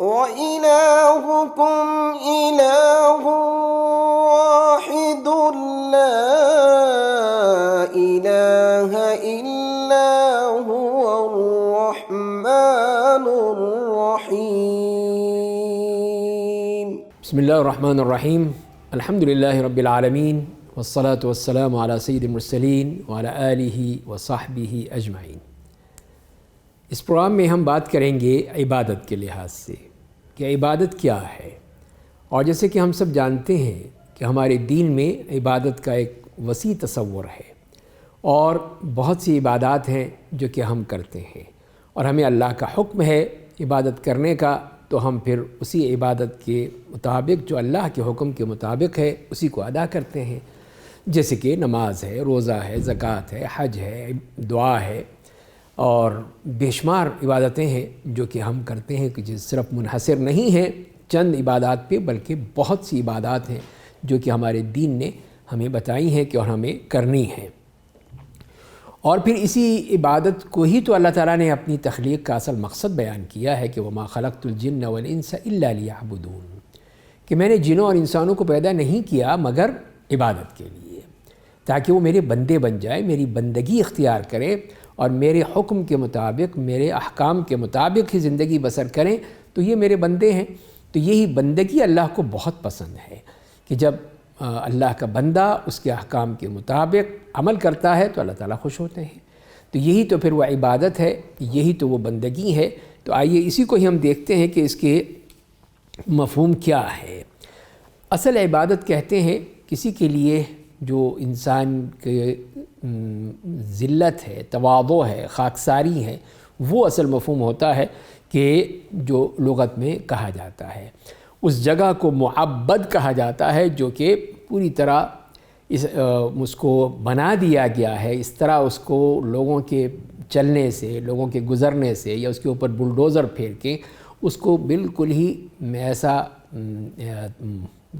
وَإِلَٰهُكُمْ إِلَٰهٌ وَاحِدٌ لَّا إِلَٰهَ إِلَّا هُوَ الرَّحْمَٰنُ الرَّحِيمُ۔ بسم اللہ الرحمن الرحیم، الحمدللہ رب العالمین، والصلاة والسلام علی سید المرسلین وعلی آلہ وصحبہ اجمعین۔ اس پروگرام میں ہم بات کریں گے عبادت کے لحاظ سے کہ عبادت کیا ہے، اور جیسے کہ ہم سب جانتے ہیں کہ ہمارے دین میں عبادت کا ایک وسیع تصور ہے، اور بہت سی عبادات ہیں جو کہ ہم کرتے ہیں، اور ہمیں اللہ کا حکم ہے عبادت کرنے کا، تو ہم پھر اسی عبادت کے مطابق جو اللہ کے حکم کے مطابق ہے اسی کو ادا کرتے ہیں، جیسے کہ نماز ہے، روزہ ہے، زکوٰۃ ہے، حج ہے، دعا ہے، اور بے شمار عبادتیں ہیں جو کہ ہم کرتے ہیں کہ صرف منحصر نہیں ہیں چند عبادات پہ، بلکہ بہت سی عبادات ہیں جو کہ ہمارے دین نے ہمیں بتائی ہیں کہ اور ہمیں کرنی ہیں۔ اور پھر اسی عبادت کو ہی تو اللہ تعالیٰ نے اپنی تخلیق کا اصل مقصد بیان کیا ہے کہ وَمَا خَلَقْتُ الْجِنَّ وَالْإِنسَ إِلَّا لِيَعْبُدُونَ، کہ میں نے جنوں اور انسانوں کو پیدا نہیں کیا مگر عبادت کے لیے، تاکہ وہ میرے بندے بن جائے، میری بندگی اختیار کرے اور میرے حکم کے مطابق، میرے احکام کے مطابق ہی زندگی بسر کریں، تو یہ میرے بندے ہیں۔ تو یہی بندگی اللہ کو بہت پسند ہے کہ جب اللہ کا بندہ اس کے احکام کے مطابق عمل کرتا ہے تو اللہ تعالیٰ خوش ہوتے ہیں۔ تو یہی تو پھر وہ عبادت ہے، یہی تو وہ بندگی ہے۔ تو آئیے اسی کو ہی ہم دیکھتے ہیں کہ اس کے مفہوم کیا ہے۔ اصل عبادت کہتے ہیں کسی کے لیے جو انسان کے ذلت ہے، تواضع ہے، خاکساری ہے، وہ اصل مفہوم ہوتا ہے کہ جو لغت میں کہا جاتا ہے۔ اس جگہ کو معبد کہا جاتا ہے جو کہ پوری طرح اس کو بنا دیا گیا ہے، اس طرح اس کو لوگوں کے چلنے سے، لوگوں کے گزرنے سے، یا اس کے اوپر بلڈوزر پھیر کے اس کو بالکل ہی ایسا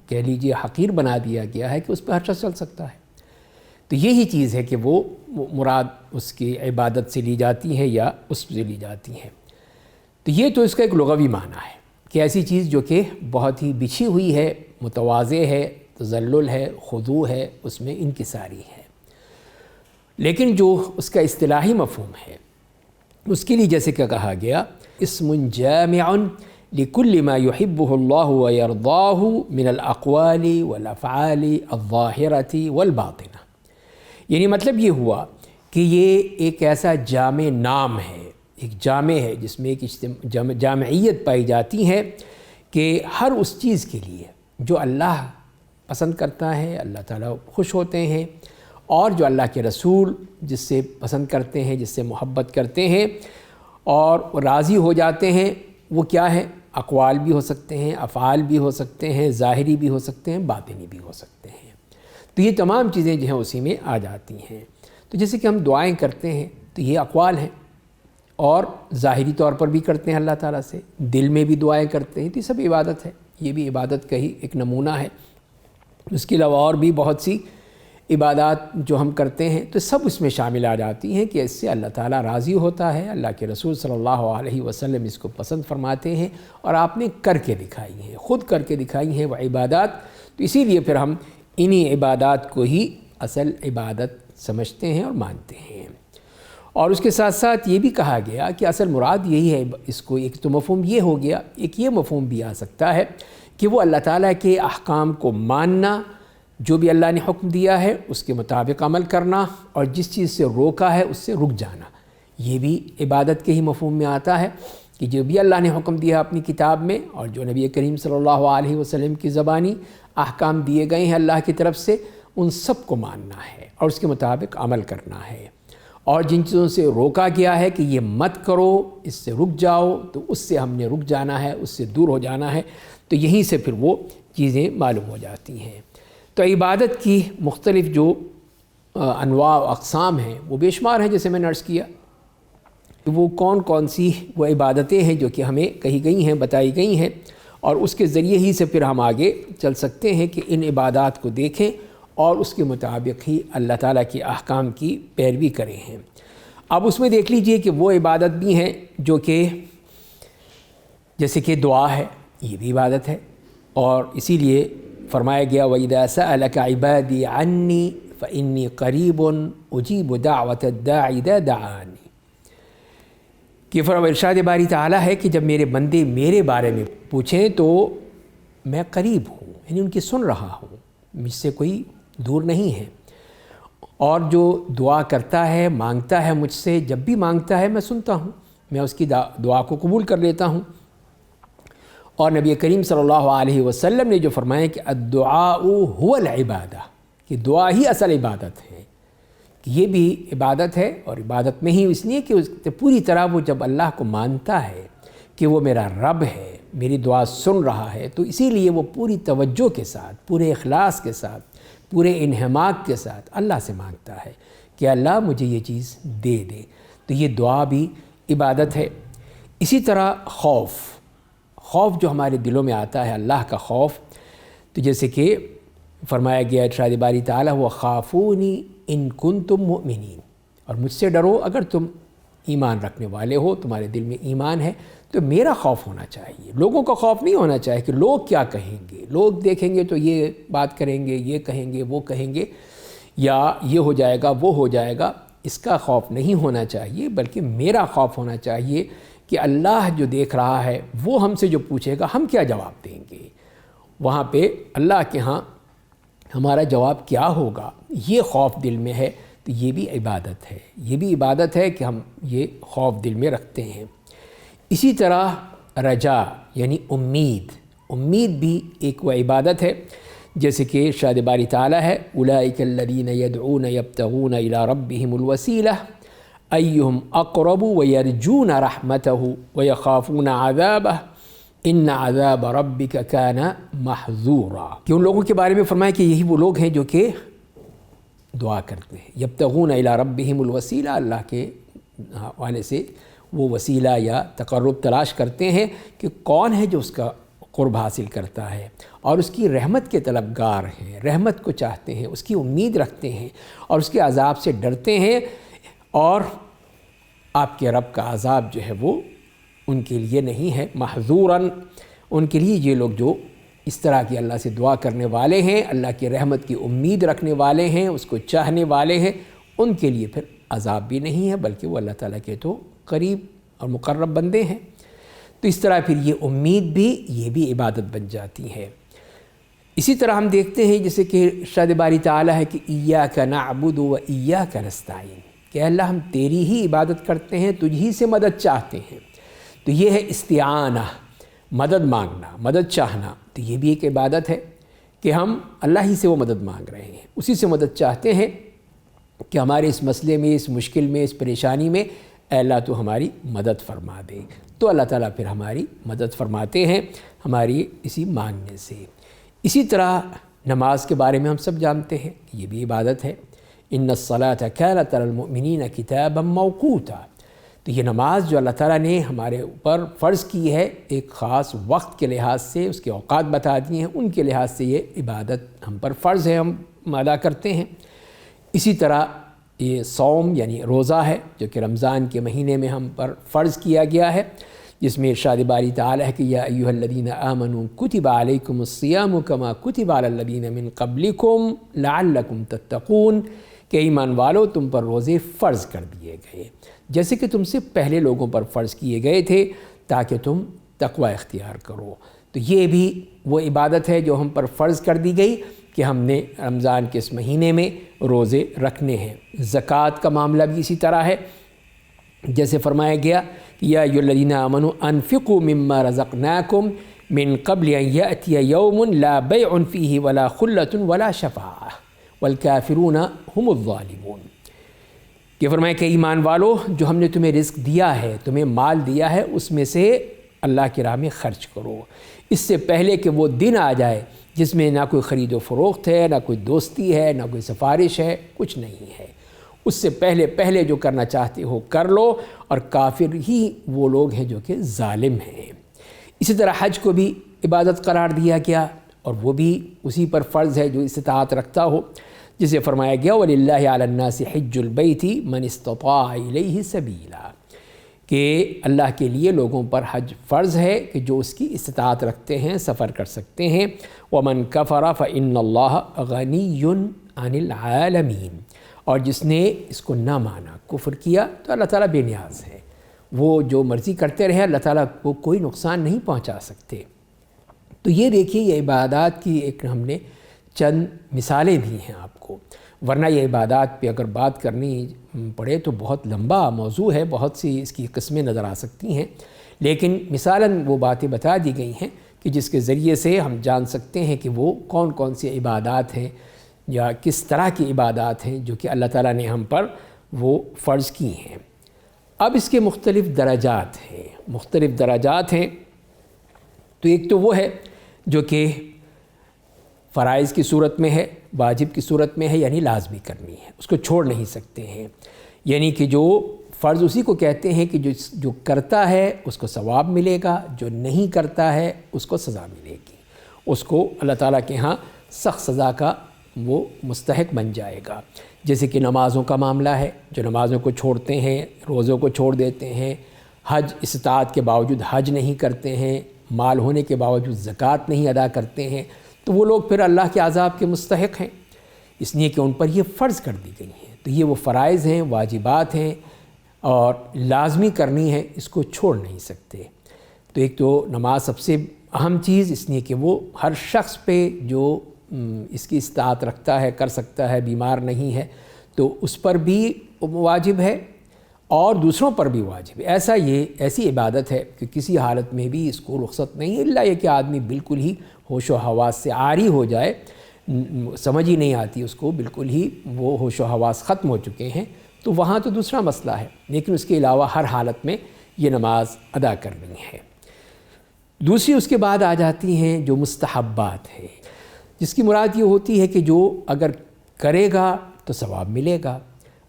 کہہ لیجیے حقیر بنا دیا گیا ہے کہ اس پہ ہر شخص چل سکتا ہے۔ تو یہی چیز ہے کہ وہ مراد اس کی عبادت سے لی جاتی ہے یا اس سے لی جاتی ہے۔ تو یہ تو اس کا ایک لغوی معنی ہے کہ ایسی چیز جو کہ بہت ہی بچھی ہوئی ہے، متواضع ہے، تذلل ہے، خضوع ہے، اس میں انکساری ہے۔ لیکن جو اس کا اصطلاحی مفہوم ہے اس کے لیے جیسے کہ کہا گیا اسم جامع لکل ما يحبه اللہ ويرضاہ من الاقوال والافعال الظاہرۃ والباطنہ، یعنی مطلب یہ ہوا کہ یہ ایک ایسا جامع نام ہے، ایک جامع ہے جس میں ایک جامعیت پائی جاتی ہے کہ ہر اس چیز کے لیے جو اللہ پسند کرتا ہے، اللہ تعالیٰ خوش ہوتے ہیں، اور جو اللہ کے رسول جس سے پسند کرتے ہیں، جس سے محبت کرتے ہیں اور راضی ہو جاتے ہیں، وہ کیا ہے؟ اقوال بھی ہو سکتے ہیں، افعال بھی ہو سکتے ہیں، ظاہری بھی ہو سکتے ہیں، باطنی بھی ہو سکتے ہیں۔ تو یہ تمام چیزیں جو ہیں اسی میں آ جاتی ہیں۔ تو جیسے کہ ہم دعائیں کرتے ہیں تو یہ اقوال ہیں، اور ظاہری طور پر بھی کرتے ہیں اللہ تعالیٰ سے، دل میں بھی دعائیں کرتے ہیں، تو یہ سب عبادت ہے، یہ بھی عبادت کا ہی ایک نمونہ ہے۔ اس کے علاوہ اور بھی بہت سی عبادات جو ہم کرتے ہیں تو سب اس میں شامل آ جاتی ہیں کہ اس سے اللہ تعالیٰ راضی ہوتا ہے، اللہ کے رسول صلی اللہ علیہ وسلم اس کو پسند فرماتے ہیں، اور آپ نے کر کے دکھائی ہیں، خود کر کے دکھائی ہیں وہ عبادات۔ تو اسی لیے پھر ہم انہی عبادات کو ہی اصل عبادت سمجھتے ہیں اور مانتے ہیں۔ اور اس کے ساتھ ساتھ یہ بھی کہا گیا کہ اصل مراد یہی ہے، اس کو ایک تو مفہوم یہ ہو گیا، ایک یہ مفہوم بھی آ سکتا ہے کہ وہ اللہ تعالیٰ کے احکام کو ماننا، جو بھی اللہ نے حکم دیا ہے اس کے مطابق عمل کرنا، اور جس چیز سے روکا ہے اس سے رک جانا، یہ بھی عبادت کے ہی مفہوم میں آتا ہے کہ جو بھی اللہ نے حکم دیا اپنی کتاب میں، اور جو نبی کریم صلی اللہ علیہ وسلم کی زبانی احکام دیے گئے ہیں اللہ کی طرف سے، ان سب کو ماننا ہے اور اس کے مطابق عمل کرنا ہے۔ اور جن چیزوں سے روکا گیا ہے کہ یہ مت کرو، اس سے رک جاؤ، تو اس سے ہم نے رک جانا ہے، اس سے دور ہو جانا ہے۔ تو یہیں سے پھر وہ چیزیں معلوم ہو جاتی ہیں۔ تو عبادت کی مختلف جو انواع و اقسام ہیں وہ بے شمار ہیں، جیسے میں نے عرض کیا، وہ کون کون سی وہ عبادتیں ہیں جو کہ ہمیں کہی گئی ہیں، بتائی گئی ہیں، اور اس کے ذریعے ہی سے پھر ہم آگے چل سکتے ہیں کہ ان عبادات کو دیکھیں اور اس کے مطابق ہی اللہ تعالیٰ کے احکام کی پیروی کریں ہیں۔ اب اس میں دیکھ لیجئے کہ وہ عبادت بھی ہیں جو کہ جیسے کہ دعا ہے، یہ بھی عبادت ہے، اور اسی لیے فرمایا گیا وَإِذَا سَأَلَكَ عِبَادِي عَنِّي فَإِنِّي قَرِيبٌ أُجِيبُ دَعْوَةَ الدَّاعِ إِذَا دَعَانِ، کہ ارشاد باری تعالیٰ ہے کہ جب میرے بندے میرے بارے میں پوچھیں تو میں قریب ہوں، یعنی ان کی سن رہا ہوں، مجھ سے کوئی دور نہیں ہے، اور جو دعا کرتا ہے، مانگتا ہے مجھ سے، جب بھی مانگتا ہے میں سنتا ہوں، میں اس کی دعا کو قبول کر لیتا ہوں۔ اور نبی کریم صلی اللہ علیہ وسلم نے جو فرمایا کہ الدعاء هو العبادہ، کہ دعا ہی اصل عبادت ہے، کہ یہ بھی عبادت ہے، اور عبادت میں ہی اس لیے کہ اس پوری طرح وہ جب اللہ کو مانتا ہے کہ وہ میرا رب ہے، میری دعا سن رہا ہے، تو اسی لیے وہ پوری توجہ کے ساتھ، پورے اخلاص کے ساتھ، پورے انہماک کے ساتھ اللہ سے مانگتا ہے کہ اللہ مجھے یہ چیز دے دے، تو یہ دعا بھی عبادت ہے۔ اسی طرح خوف جو ہمارے دلوں میں آتا ہے، اللہ کا خوف، تو جیسے کہ فرمایا گیا ارشاد باری تعالیٰ وَخَافُونِي إِن كُنتُم مُؤْمِنِينَ، اور مجھ سے ڈرو اگر تم ایمان رکھنے والے ہو، تمہارے دل میں ایمان ہے، تو میرا خوف ہونا چاہیے، لوگوں کا خوف نہیں ہونا چاہیے کہ لوگ کیا کہیں گے، لوگ دیکھیں گے تو یہ بات کریں گے، یہ کہیں گے، وہ کہیں گے، یا یہ ہو جائے گا، وہ ہو جائے گا، اس کا خوف نہیں ہونا چاہیے، بلکہ میرا خوف ہونا چاہیے کہ اللہ جو دیکھ رہا ہے وہ ہم سے جو پوچھے گا ہم کیا جواب دیں گے، وہاں پہ اللہ کے ہاں ہمارا جواب کیا ہوگا، یہ خوف دل میں ہے، تو یہ بھی عبادت ہے، یہ بھی عبادت ہے کہ ہم یہ خوف دل میں رکھتے ہیں۔ اسی طرح رجا یعنی امید بھی ایک وہ عبادت ہے، جیسے کہ ارشاد باری تعالیٰ ہے اولئک الذین یدعون یبتغون الی ربہم الوسیلہ ایہم اقرب ویرجون رحمتہ ویخافون عذابہ ان عذاب ربک کان محذورا، کہ ان لوگوں کے بارے میں فرمایا کہ یہی وہ لوگ ہیں جو کہ دعا کرتے ہیں، یبتغون الی ربہم الوسیلہ، اللہ کے حوالے سے وہ وسیلہ یا تقرب تلاش کرتے ہیں کہ کون ہے جو اس کا قرب حاصل کرتا ہے، اور اس کی رحمت کے طلبگار ہیں، رحمت کو چاہتے ہیں، اس کی امید رکھتے ہیں، اور اس کے عذاب سے ڈرتے ہیں، اور آپ کے رب کا عذاب جو ہے وہ ان کے لیے نہیں ہے محذوراً، ان کے لیے یہ لوگ جو اس طرح کی اللہ سے دعا کرنے والے ہیں، اللہ کی رحمت کی امید رکھنے والے ہیں، اس کو چاہنے والے ہیں، ان کے لیے پھر عذاب بھی نہیں ہے، بلکہ وہ اللہ تعالیٰ کے تو قریب اور مقرب بندے ہیں۔ تو اس طرح پھر یہ امید بھی، یہ بھی عبادت بن جاتی ہے۔ اسی طرح ہم دیکھتے ہیں جیسے کہ ارشاد باری تعالیٰ ہے کہ ایاک نعبد و ایاک نستعین، کہ اللہ ہم تیری ہی عبادت کرتے ہیں، تجھ ہی سے مدد چاہتے ہیں، تو یہ ہے استعانہ، مدد مانگنا، مدد چاہنا، تو یہ بھی ایک عبادت ہے کہ ہم اللہ ہی سے وہ مدد مانگ رہے ہیں، اسی سے مدد چاہتے ہیں کہ ہمارے اس مسئلے میں، اس مشکل میں، اس پریشانی میں اے اللہ تو ہماری مدد فرما دے، تو اللہ تعالیٰ پھر ہماری مدد فرماتے ہیں ہماری اسی مانگنے سے۔ اسی طرح نماز کے بارے میں ہم سب جانتے ہیں، یہ بھی عبادت ہے، ان الصلاۃ کانت علی المؤمنین کتابا موقوتا، تو یہ نماز جو اللہ تعالیٰ نے ہمارے اوپر فرض کی ہے، ایک خاص وقت کے لحاظ سے اس کے اوقات بتا دیے ہیں، ان کے لحاظ سے یہ عبادت ہم پر فرض ہے، ہم ادا کرتے ہیں۔ اسی طرح یہ صوم یعنی روزہ ہے جو کہ رمضان کے مہینے میں ہم پر فرض کیا گیا ہے، جس میں ارشاد باری تعالیٰ ہے کہ یا ایھا الذین آمنوا کتب علیکم الصیام کما کتب علی الذین من قبلکم لعلکم تتقون، کہ ایمان والو تم پر روزے فرض کر دیے گئے جیسے کہ تم سے پہلے لوگوں پر فرض کیے گئے تھے تاکہ تم تقوی اختیار کرو۔ تو یہ بھی وہ عبادت ہے جو ہم پر فرض کر دی گئی کہ ہم نے رمضان کے اس مہینے میں روزے رکھنے ہیں۔ زکوٰۃ کا معاملہ بھی اسی طرح ہے، جیسے فرمایا گیا یا ایھا الذین آمنوا انفقوا مما رزقناکم من قبل ان یأتی یوم لا بیع فیہ ولا خلۃ ولا شفاعہ والکافرون هم الظالمون، کہ فرمایا کہ ایمان والو جو ہم نے تمہیں رزق دیا ہے، تمہیں مال دیا ہے، اس میں سے اللہ کی راہ میں خرچ کرو، اس سے پہلے کہ وہ دن آ جائے جس میں نہ کوئی خرید و فروخت ہے، نہ کوئی دوستی ہے، نہ کوئی سفارش ہے، کچھ نہیں ہے، اس سے پہلے جو کرنا چاہتے ہو کر لو، اور کافر ہی وہ لوگ ہیں جو کہ ظالم ہیں۔ اسی طرح حج کو بھی عبادت قرار دیا گیا، اور وہ بھی اسی پر فرض ہے جو استطاعت رکھتا ہو، جسے فرمایا گیا وَلِلَّهِ عَلَى النَّاسِ حِجُّ الْبَيْتِ مَنِ اسْتَطَاعَ إِلَيْهِ سَبِيلًا، کہ اللہ کے لیے لوگوں پر حج فرض ہے کہ جو اس کی استطاعت رکھتے ہیں سفر کر سکتے ہیں۔ وَمَنْ كَفَرَ فَإِنَّ اللَّهَ غَنِيٌّ عَنِ الْعَالَمِينَ، اور جس نے اس کو نہ مانا، کفر کیا، تو اللہ تعالیٰ بے نیاز ہے، وہ جو مرضی کرتے رہے، اللہ تعالیٰ کو کوئی نقصان نہیں پہنچا سکتے۔ تو یہ دیکھیے، یہ عبادات کی ایک ہم نے چند مثالیں بھی ہیں آپ کو، ورنہ یہ عبادات پہ اگر بات کرنی پڑے تو بہت لمبا موضوع ہے، بہت سی اس کی قسمیں نظر آ سکتی ہیں، لیکن مثالاً وہ باتیں بتا دی گئی ہیں کہ جس کے ذریعے سے ہم جان سکتے ہیں کہ وہ کون کون سی عبادات ہیں یا کس طرح کی عبادات ہیں جو کہ اللہ تعالیٰ نے ہم پر وہ فرض کی ہیں۔ اب اس کے مختلف درجات ہیں، تو ایک تو وہ ہے جو کہ فرائض کی صورت میں ہے، واجب کی صورت میں ہے، یعنی لازمی کرنی ہے، اس کو چھوڑ نہیں سکتے ہیں، یعنی کہ جو فرض اسی کو کہتے ہیں کہ جو کرتا ہے اس کو ثواب ملے گا، جو نہیں کرتا ہے اس کو سزا ملے گی، اس کو اللہ تعالیٰ کے ہاں سخت سزا کا وہ مستحق بن جائے گا۔ جیسے کہ نمازوں کا معاملہ ہے، جو نمازوں کو چھوڑتے ہیں، روزوں کو چھوڑ دیتے ہیں، حج استطاعت کے باوجود حج نہیں کرتے ہیں، مال ہونے کے باوجود زکوٰۃ نہیں ادا کرتے ہیں، تو وہ لوگ پھر اللہ کے عذاب کے مستحق ہیں، اس لیے کہ ان پر یہ فرض کر دی گئی ہیں۔ تو یہ وہ فرائض ہیں، واجبات ہیں اور لازمی کرنی ہے، اس کو چھوڑ نہیں سکتے۔ تو ایک تو نماز سب سے اہم چیز، اس لیے کہ وہ ہر شخص پہ جو اس کی استطاعت رکھتا ہے، کر سکتا ہے، بیمار نہیں ہے، تو اس پر بھی واجب ہے اور دوسروں پر بھی واجب ہے۔ ایسی عبادت ہے کہ کسی حالت میں بھی اس کو رخصت نہیں، الا یہ کہ آدمی بالکل ہی ہوش و حواس سے عاری ہو جائے، سمجھ ہی نہیں آتی اس کو، بالکل ہی وہ ہوش و حواس ختم ہو چکے ہیں، تو وہاں تو دوسرا مسئلہ ہے، لیکن اس کے علاوہ ہر حالت میں یہ نماز ادا کرنی ہے۔ دوسری اس کے بعد آ جاتی ہیں جو مستحبات ہیں، جس کی مراد یہ ہوتی ہے کہ جو اگر کرے گا تو ثواب ملے گا،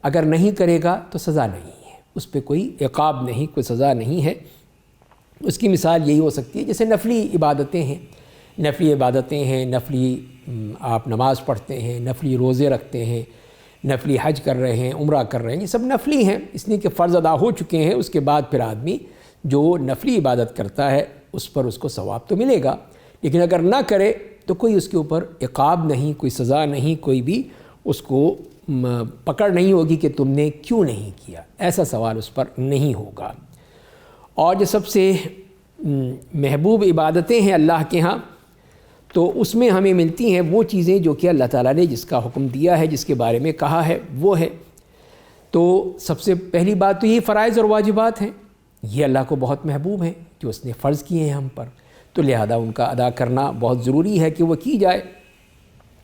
اگر نہیں کرے گا تو سزا نہیں ہے، اس پہ کوئی عقاب نہیں، کوئی سزا نہیں ہے۔ اس کی مثال یہی ہو سکتی ہے جیسے نفلی عبادتیں ہیں، نفلی آپ نماز پڑھتے ہیں، نفلی روزے رکھتے ہیں، نفلی حج کر رہے ہیں، عمرہ کر رہے ہیں، یہ سب نفلی ہیں، اس لیے کہ فرض ادا ہو چکے ہیں، اس کے بعد پھر آدمی جو نفلی عبادت کرتا ہے اس پر اس کو ثواب تو ملے گا، لیکن اگر نہ کرے تو کوئی اس کے اوپر عقاب نہیں، کوئی سزا نہیں، کوئی بھی اس کو پکڑ نہیں ہوگی کہ تم نے کیوں نہیں کیا، ایسا سوال اس پر نہیں ہوگا۔ اور جو سب سے محبوب عبادتیں ہیں اللہ کے ہاں، تو اس میں ہمیں ملتی ہیں وہ چیزیں جو کہ اللہ تعالیٰ نے جس کا حکم دیا ہے، جس کے بارے میں کہا ہے، وہ ہے۔ تو سب سے پہلی بات تو یہ فرائض اور واجبات ہیں، یہ اللہ کو بہت محبوب ہیں، جو اس نے فرض کیے ہیں ہم پر، تو لہذا ان کا ادا کرنا بہت ضروری ہے کہ وہ کی جائے۔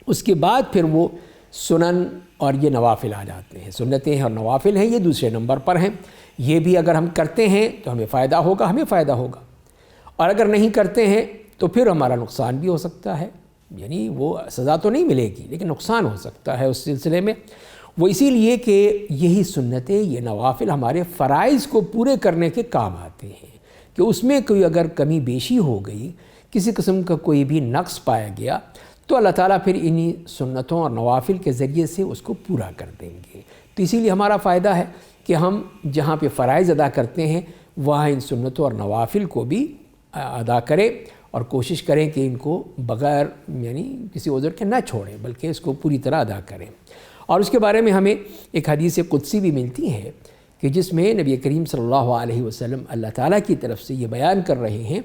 اس کے بعد پھر وہ سنن اور یہ نوافل آ جاتے ہیں، سنتیں اور نوافل ہیں، یہ دوسرے نمبر پر ہیں، یہ بھی اگر ہم کرتے ہیں تو ہمیں فائدہ ہوگا، اور اگر نہیں کرتے ہیں تو پھر ہمارا نقصان بھی ہو سکتا ہے، یعنی وہ سزا تو نہیں ملے گی لیکن نقصان ہو سکتا ہے اس سلسلے میں۔ وہ اسی لیے کہ یہی سنتیں، یہ نوافل ہمارے فرائض کو پورے کرنے کے کام آتے ہیں، کہ اس میں کوئی اگر کمی بیشی ہو گئی، کسی قسم کا کوئی بھی نقص پایا گیا، تو اللہ تعالیٰ پھر انہی سنتوں اور نوافل کے ذریعے سے اس کو پورا کر دیں گے۔ تو اسی لیے ہمارا فائدہ ہے کہ ہم جہاں پہ فرائض ادا کرتے ہیں وہاں ان سنتوں اور نوافل کو بھی ادا کریں، اور کوشش کریں کہ ان کو بغیر یعنی کسی عذر کے نہ چھوڑیں، بلکہ اس کو پوری طرح ادا کریں۔ اور اس کے بارے میں ہمیں ایک حدیث قدسی بھی ملتی ہے کہ جس میں نبی کریم صلی اللہ علیہ وسلم اللہ تعالیٰ کی طرف سے یہ بیان کر رہے ہیں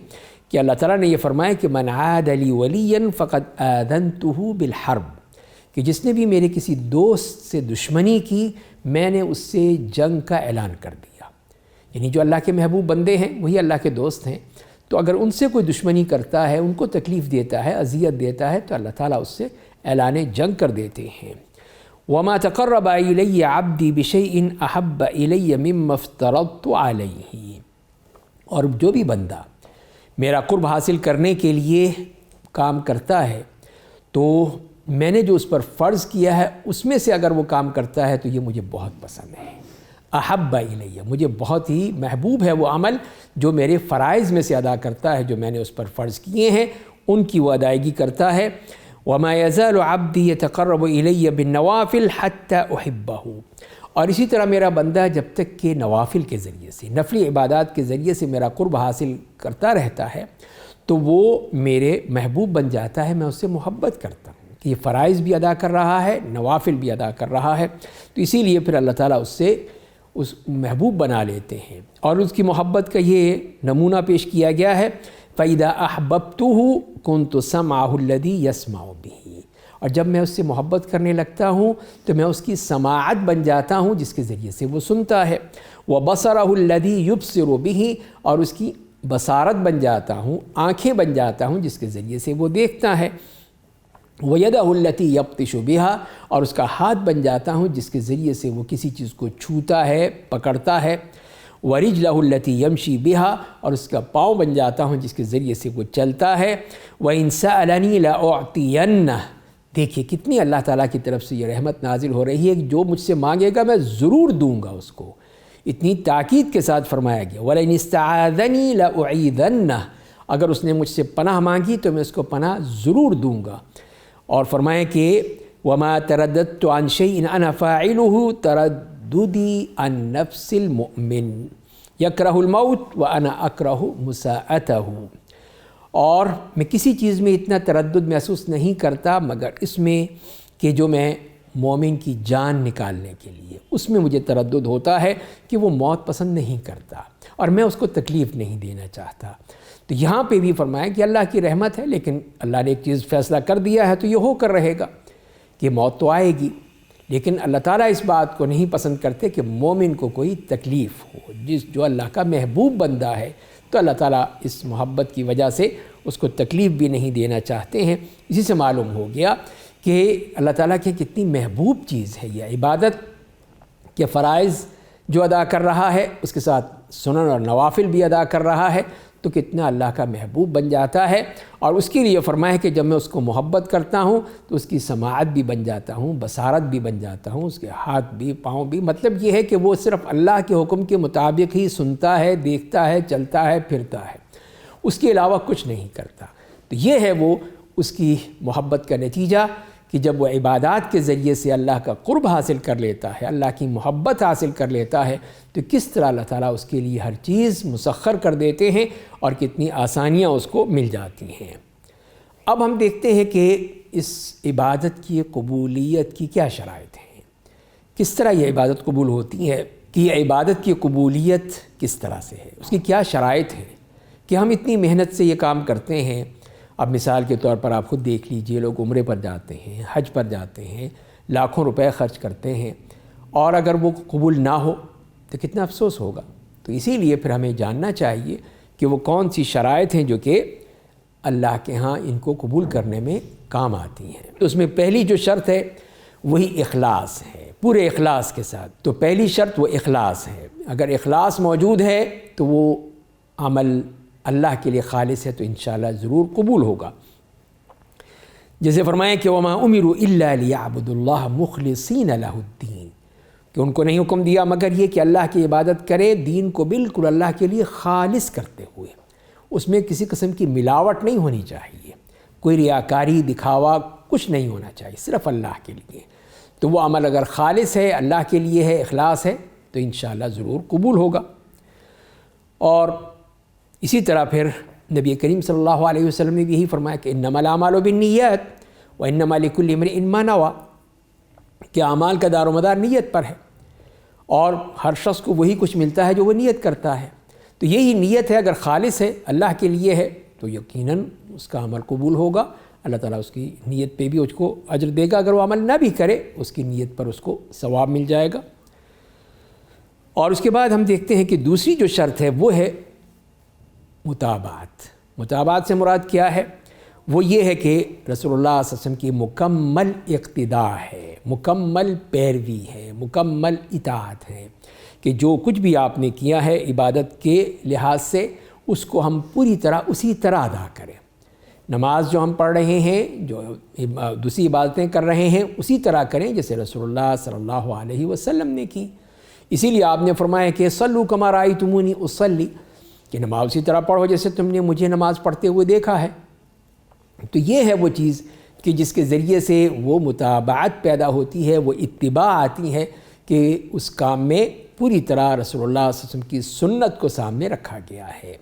کہ اللہ تعالیٰ نے یہ فرمایا کہ من عاد لی ولیا فقد آذنتہ بالحرب، کہ جس نے بھی میرے کسی دوست سے دشمنی کی، میں نے اس سے جنگ کا اعلان کر دیا۔ یعنی جو اللہ کے محبوب بندے ہیں وہی اللہ کے دوست ہیں، تو اگر ان سے کوئی دشمنی کرتا ہے، ان کو تکلیف دیتا ہے، اذیت دیتا ہے، تو اللہ تعالیٰ اس سے اعلان جنگ کر دیتے ہیں۔ وما تقرب الی عبدی بشیء احب الی مما افترضت علیہ، اور جو بھی بندہ میرا قرب حاصل کرنے کے لیے کام کرتا ہے تو میں نے جو اس پر فرض کیا ہے اس میں سے اگر وہ کام کرتا ہے تو یہ مجھے بہت پسند ہے۔ احب الیہ، مجھے بہت ہی محبوب ہے وہ عمل جو میرے فرائض میں سے ادا کرتا ہے، جو میں نے اس پر فرض کیے ہیں ان کی وہ ادائیگی کرتا ہے۔ وما يزال عبدی يتقرب الی بالنوافل حتی احبہ، اور اسی طرح میرا بندہ جب تک کہ نوافل کے ذریعے سے، نفلی عبادات کے ذریعے سے میرا قرب حاصل کرتا رہتا ہے تو وہ میرے محبوب بن جاتا ہے، میں اس سے محبت کرتا ہوں کہ یہ فرائض بھی ادا کر رہا ہے، نوافل بھی ادا کر رہا ہے، تو اسی لیے پھر اللہ تعالیٰ اس سے اس محبوب بنا لیتے ہیں۔ اور اس کی محبت کا یہ نمونہ پیش کیا گیا ہے، فَإِذَا أَحْبَبْتُهُ كُنْتُ سَمْعَهُ الَّذِي يَسْمَعُ بِهِ، اور جب میں اس سے محبت کرنے لگتا ہوں تو میں اس کی سماعت بن جاتا ہوں جس کے ذریعے سے وہ سنتا ہے، وَبَصَرَهُ الَّذِي يُبْصِرُ بِهِ، اور اس کی بصارت بن جاتا ہوں، آنکھیں بن جاتا ہوں جس کے ذریعے سے وہ دیکھتا ہے، وَيَدَهُ الَّتِي يَبْطِشُ بِهَا، اور اس کا ہاتھ بن جاتا ہوں جس کے ذریعے سے وہ کسی چیز کو چھوتا ہے، پکڑتا ہے، وَرِجْلَهُ الَّتِي يَمْشِي بِهَا، اور اس کا پاؤں بن جاتا ہوں جس کے ذریعے سے وہ چلتا ہے، وَإِن سَأَلَنِي لَأُعْطِيَنَّهُ، دیکھیے کتنی اللہ تعالیٰ کی طرف سے یہ رحمت نازل ہو رہی ہے کہ جو مجھ سے مانگے گا میں ضرور دوں گا اس کو، اتنی تاکید کے ساتھ فرمایا گیا، وَلَئِنِ اسْتَعَاذَنِي لَأُعِيذَنَّهُ، اگر اس نے مجھ سے پناہ مانگی تو میں اس کو پناہ ضرور دوں گا۔ اور فرمائیں کہ وَمَا تَرَدَّدْتُ عَنْ شَيْءٍ أَنَا فَاعِلُهُ تَرَدُّدِي عَنْ نَفْسِ الْمُؤْمِنِ يَكْرَهُ الْمَوْتَ وَأَنَا أَكْرَهُ مُسَاءَتَهُ، اور میں کسی چیز میں اتنا تردد محسوس نہیں کرتا مگر اس میں کہ جو میں مومن کی جان نکالنے کے لیے اس میں مجھے تردد ہوتا ہے کہ وہ موت پسند نہیں کرتا اور میں اس کو تکلیف نہیں دینا چاہتا۔ تو یہاں پہ بھی فرمایا کہ اللہ کی رحمت ہے، لیکن اللہ نے ایک چیز فیصلہ کر دیا ہے تو یہ ہو کر رہے گا کہ موت تو آئے گی، لیکن اللہ تعالیٰ اس بات کو نہیں پسند کرتے کہ مومن کو کوئی تکلیف ہو، جو اللہ کا محبوب بندہ ہے تو اللہ تعالیٰ اس محبت کی وجہ سے اس کو تکلیف بھی نہیں دینا چاہتے ہیں۔ اسی سے معلوم ہو گیا کہ اللہ تعالیٰ کی کتنی محبوب چیز ہے یہ عبادت، کہ فرائض جو ادا کر رہا ہے اس کے ساتھ سنن اور نوافل بھی ادا کر رہا ہے تو کتنا اللہ کا محبوب بن جاتا ہے۔ اور اس کے لیے فرمایا کہ جب میں اس کو محبت کرتا ہوں تو اس کی سماعت بھی بن جاتا ہوں، بصارت بھی بن جاتا ہوں، اس کے ہاتھ بھی، پاؤں بھی، مطلب یہ ہے کہ وہ صرف اللہ کے حکم کے مطابق ہی سنتا ہے، دیکھتا ہے، چلتا ہے، پھرتا ہے، اس کے علاوہ کچھ نہیں کرتا۔ تو یہ ہے وہ اس کی محبت کا نتیجہ کہ جب وہ عبادات کے ذریعے سے اللہ کا قرب حاصل کر لیتا ہے، اللہ کی محبت حاصل کر لیتا ہے، تو کس طرح اللہ تعالیٰ اس کے لیے ہر چیز مسخر کر دیتے ہیں اور کتنی آسانیاں اس کو مل جاتی ہیں۔ اب ہم دیکھتے ہیں کہ اس عبادت کی قبولیت کی کیا شرائط ہیں، کس طرح یہ عبادت قبول ہوتی ہے، کہ یہ عبادت کی قبولیت کس طرح سے ہے، اس کی کیا شرائط ہے کہ ہم اتنی محنت سے یہ کام کرتے ہیں۔ اب مثال کے طور پر آپ خود دیکھ لیجئے، لوگ عمرے پر جاتے ہیں، حج پر جاتے ہیں، لاکھوں روپے خرچ کرتے ہیں، اور اگر وہ قبول نہ ہو تو کتنا افسوس ہوگا۔ تو اسی لیے پھر ہمیں جاننا چاہیے کہ وہ کون سی شرائط ہیں جو کہ اللہ کے ہاں ان کو قبول کرنے میں کام آتی ہیں۔ تو اس میں پہلی جو شرط ہے وہی اخلاص ہے، پورے اخلاص کے ساتھ۔ تو پہلی شرط وہ اخلاص ہے، اگر اخلاص موجود ہے تو وہ عمل اللہ کے لیے خالص ہے تو انشاءاللہ ضرور قبول ہوگا۔ جیسے فرمائیں کہ وَمَا أُمِرُوا إِلَّا لِيَعْبُدُوا اللَّهَ مُخْلِصِينَ لَهُ الدِّينَ، کہ ان کو نہیں حکم دیا مگر یہ کہ اللہ کی عبادت کرے، دین کو بالکل اللہ کے لیے خالص کرتے ہوئے، اس میں کسی قسم کی ملاوٹ نہیں ہونی چاہیے، کوئی ریاکاری، دکھاوا کچھ نہیں ہونا چاہیے، صرف اللہ کے لیے۔ تو وہ عمل اگر خالص ہے، اللہ کے لیے ہے، اخلاص ہے، تو انشاءاللہ ضرور قبول ہوگا۔ اور اسی طرح پھر نبی کریم صلی اللہ علیہ وسلم نے بھی یہی فرمایا کہ انما الاعمال بالنیات وانما لکل امرئ ما نوى، کہ اعمال کا دار و مدار نیت پر ہے، اور ہر شخص کو وہی کچھ ملتا ہے جو وہ نیت کرتا ہے۔ تو یہی نیت ہے، اگر خالص ہے، اللہ کے لیے ہے، تو یقیناً اس کا عمل قبول ہوگا، اللہ تعالیٰ اس کی نیت پہ بھی اس کو اجر دے گا، اگر وہ عمل نہ بھی کرے اس کی نیت پر اس کو ثواب مل جائے گا۔ اور اس کے بعد ہم دیکھتے ہیں کہ دوسری جو شرط ہے وہ ہے متابعت سے مراد کیا ہے؟ وہ یہ ہے کہ رسول اللہ صلی اللہ علیہ وسلم کی مکمل اقتداء ہے، مکمل پیروی ہے، مکمل اطاعت ہے، کہ جو کچھ بھی آپ نے کیا ہے عبادت کے لحاظ سے اس کو ہم پوری طرح اسی طرح ادا کریں۔ نماز جو ہم پڑھ رہے ہیں، جو دوسری عبادتیں کر رہے ہیں، اسی طرح کریں جیسے رسول اللہ صلی اللہ علیہ وسلم نے کی۔ اسی لیے آپ نے فرمایا کہ صلوا کما رأیتمونی اصلی، کہ نماز اسی طرح پڑھو جیسے تم نے مجھے نماز پڑھتے ہوئے دیکھا ہے۔ تو یہ ہے وہ چیز کہ جس کے ذریعے سے وہ متابعت پیدا ہوتی ہے، وہ اتباع آتی ہے کہ اس کام میں پوری طرح رسول اللہ صلی اللہ علیہ وسلم کی سنت کو سامنے رکھا گیا ہے.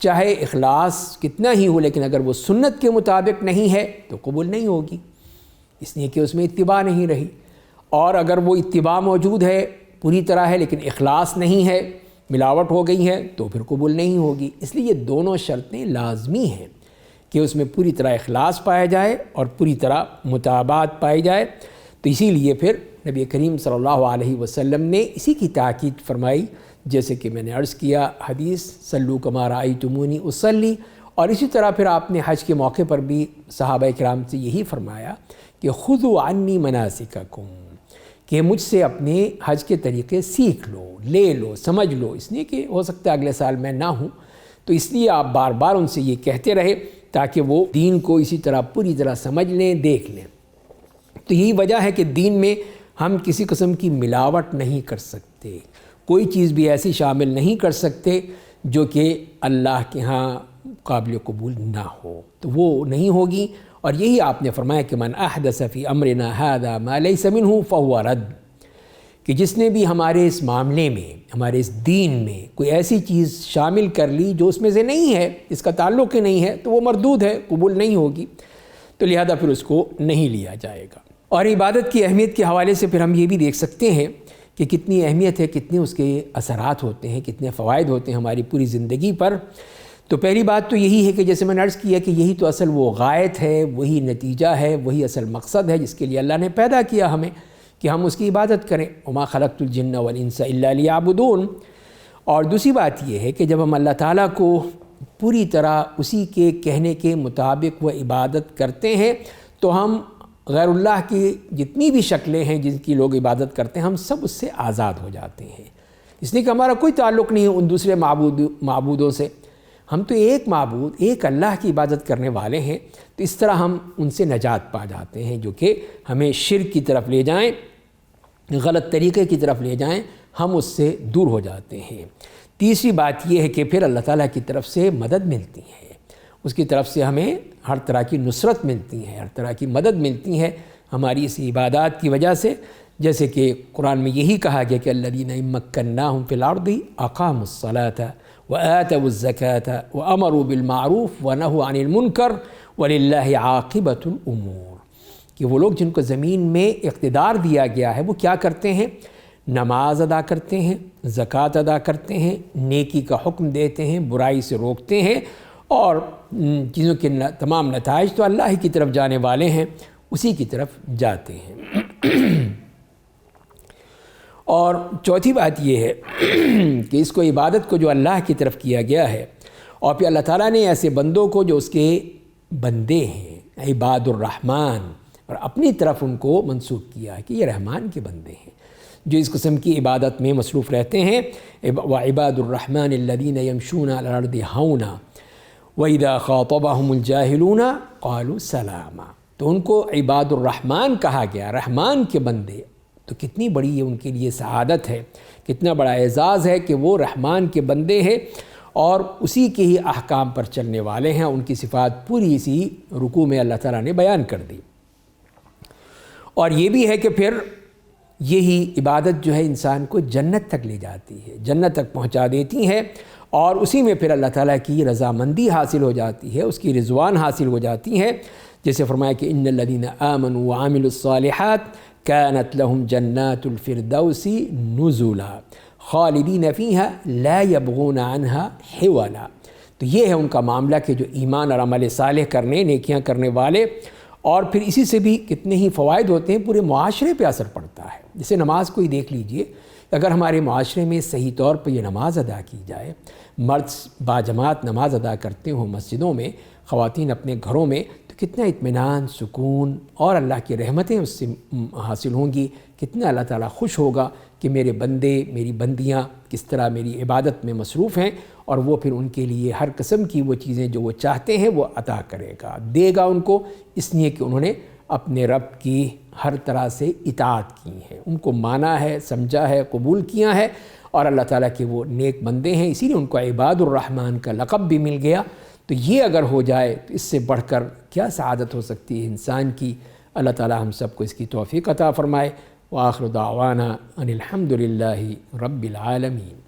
چاہے اخلاص کتنا ہی ہو لیکن اگر وہ سنت کے مطابق نہیں ہے تو قبول نہیں ہوگی، اس لیے کہ اس میں اتباع نہیں رہی. اور اگر وہ اتباع موجود ہے پوری طرح ہے لیکن اخلاص نہیں ہے، ملاوٹ ہو گئی ہے، تو پھر قبول نہیں ہوگی. اس لیے یہ دونوں شرطیں لازمی ہیں کہ اس میں پوری طرح اخلاص پایا جائے اور پوری طرح مطابعت پائی جائے. تو اسی لیے پھر نبی کریم صلی اللہ علیہ وسلم نے اسی کی تاکید فرمائی، جیسے کہ میں نے عرض کیا حدیث صلو کما رأیتمونی اصلی، اور اسی طرح پھر آپ نے حج کے موقع پر بھی صحابہ کرام سے یہی فرمایا کہ خذوا عنی مناسککم، کہ مجھ سے اپنے حج کے طریقے سیکھ لو، لے لو، سمجھ لو. اس لیے کہ ہو سکتا ہے اگلے سال میں نہ ہوں، تو اس لیے آپ بار بار ان سے یہ کہتے رہے تاکہ وہ دین کو اسی طرح پوری طرح سمجھ لیں، دیکھ لیں. تو یہی وجہ ہے کہ دین میں ہم کسی قسم کی ملاوٹ نہیں کر سکتے، کوئی چیز بھی ایسی شامل نہیں کر سکتے جو کہ اللہ کے ہاں قابل قبول نہ ہو، تو وہ نہیں ہوگی. اور یہی آپ نے فرمایا کہ من احدث فی امرنا ھذا ما لیس منہ فہو رد، کہ جس نے بھی ہمارے اس معاملے میں، ہمارے اس دین میں کوئی ایسی چیز شامل کر لی جو اس میں سے نہیں ہے، اس کا تعلق ہی نہیں ہے، تو وہ مردود ہے، قبول نہیں ہوگی. تو لہذا پھر اس کو نہیں لیا جائے گا. اور عبادت کی اہمیت کے حوالے سے پھر ہم یہ بھی دیکھ سکتے ہیں کہ کتنی اہمیت ہے، کتنے اس کے اثرات ہوتے ہیں، کتنے فوائد ہوتے ہیں ہماری پوری زندگی پر. تو پہلی بات تو یہی ہے کہ جیسے میں نے عرض کیا کہ یہی تو اصل وہ غایت ہے، وہی نتیجہ ہے، وہی اصل مقصد ہے جس کے لیے اللہ نے پیدا کیا ہمیں، کہ ہم اس کی عبادت کریں. وما خلقت الجن والانس الا لیعبدون. اور دوسری بات یہ ہے کہ جب ہم اللہ تعالیٰ کو پوری طرح اسی کے کہنے کے مطابق وہ عبادت کرتے ہیں تو ہم غیر اللہ کی جتنی بھی شکلیں ہیں جن کی لوگ عبادت کرتے ہیں، ہم سب اس سے آزاد ہو جاتے ہیں. اس لیے کہ ہمارا کوئی تعلق نہیں ہے ان دوسرے معبودوں سے. ہم تو ایک معبود، ایک اللہ کی عبادت کرنے والے ہیں. تو اس طرح ہم ان سے نجات پا جاتے ہیں جو کہ ہمیں شرک کی طرف لے جائیں، غلط طریقے کی طرف لے جائیں، ہم اس سے دور ہو جاتے ہیں. تیسری بات یہ ہے کہ پھر اللہ تعالیٰ کی طرف سے مدد ملتی ہے، اس کی طرف سے ہمیں ہر طرح کی نصرت ملتی ہے، ہر طرح کی مدد ملتی ہے ہماری اس عبادات کی وجہ سے. جیسے کہ قرآن میں یہی کہا گیا کہ الذین ان مکناہم فی الارض اقاموا الصلاۃ وآتوا الزکاۃ وامروا بالمعروف ونہوا عن المنکر وللہ عاقبۃ الامور، کہ وہ لوگ جن کو زمین میں اقتدار دیا گیا ہے وہ کیا کرتے ہیں؟ نماز ادا کرتے ہیں، زکوٰۃ ادا کرتے ہیں، نیکی کا حکم دیتے ہیں، برائی سے روکتے ہیں، اور چیزوں کے تمام نتائج تو اللہ ہی کی طرف جانے والے ہیں، اسی کی طرف جاتے ہیں. اور چوتھی بات یہ ہے کہ اس کو عبادت کو جو اللہ کی طرف کیا گیا ہے، اور پھر اللہ تعالیٰ نے ایسے بندوں کو جو اس کے بندے ہیں عباد الرحمن، اور اپنی طرف ان کو منسوب کیا ہے کہ یہ رحمان کے بندے ہیں جو اس قسم کی عبادت میں مصروف رہتے ہیں. وعباد الرحمن الذین یمشون علی الارض ہونا وَإِذَا خَاطَبَهُمُ الْجَاهِلُونَ قَالُوا سَلَامًا. تو ان کو عباد الرحمن کہا گیا، رحمان کے بندے. تو کتنی بڑی یہ ان کے لیے سعادت ہے، کتنا بڑا اعزاز ہے کہ وہ رحمان کے بندے ہیں اور اسی کے ہی احکام پر چلنے والے ہیں. ان کی صفات پوری اسی رکوع میں اللہ تعالیٰ نے بیان کر دی. اور یہ بھی ہے کہ پھر یہی عبادت جو ہے انسان کو جنت تک لے جاتی ہے، جنت تک پہنچا دیتی ہے، اور اسی میں پھر اللہ تعالیٰ کی رضامندی حاصل ہو جاتی ہے، اس کی رضوان حاصل ہو جاتی ہے. جیسے فرمایا کہ ان الذین آمنوا وعملوا الصالحات كانت لهم جنات الفردوس نزلا خالدین فیہا لا یبغون عنہا حولا. تو یہ ہے ان کا معاملہ کہ جو ایمان اور عمل صالح کرنے، نیکیاں کرنے والے، اور پھر اسی سے بھی کتنے ہی فوائد ہوتے ہیں، پورے معاشرے پہ اثر پڑتا ہے. جیسے نماز کو ہی دیکھ لیجئے، اگر ہمارے معاشرے میں صحیح طور پر یہ نماز ادا کی جائے، مرد باجماعت نماز ادا کرتے ہوں مسجدوں میں، خواتین اپنے گھروں میں، تو کتنا اطمینان، سکون اور اللہ کی رحمتیں اس سے حاصل ہوں گی. کتنا اللہ تعالیٰ خوش ہوگا کہ میرے بندے، میری بندیاں کس طرح میری عبادت میں مصروف ہیں، اور وہ پھر ان کے لیے ہر قسم کی وہ چیزیں جو وہ چاہتے ہیں وہ عطا کرے گا، دے گا ان کو، اس لیے کہ انہوں نے اپنے رب کی ہر طرح سے اطاعت کی ہے، ان کو مانا ہے، سمجھا ہے، قبول کیا ہے، اور اللہ تعالیٰ کے وہ نیک بندے ہیں. اسی لیے ان کو عباد الرحمن کا لقب بھی مل گیا. تو یہ اگر ہو جائے تو اس سے بڑھ کر کیا سعادت ہو سکتی ہے انسان کی. اللہ تعالیٰ ہم سب کو اس کی توفیق عطا فرمائے. وآخر دعوانا ان الحمد للہ رب العالمین.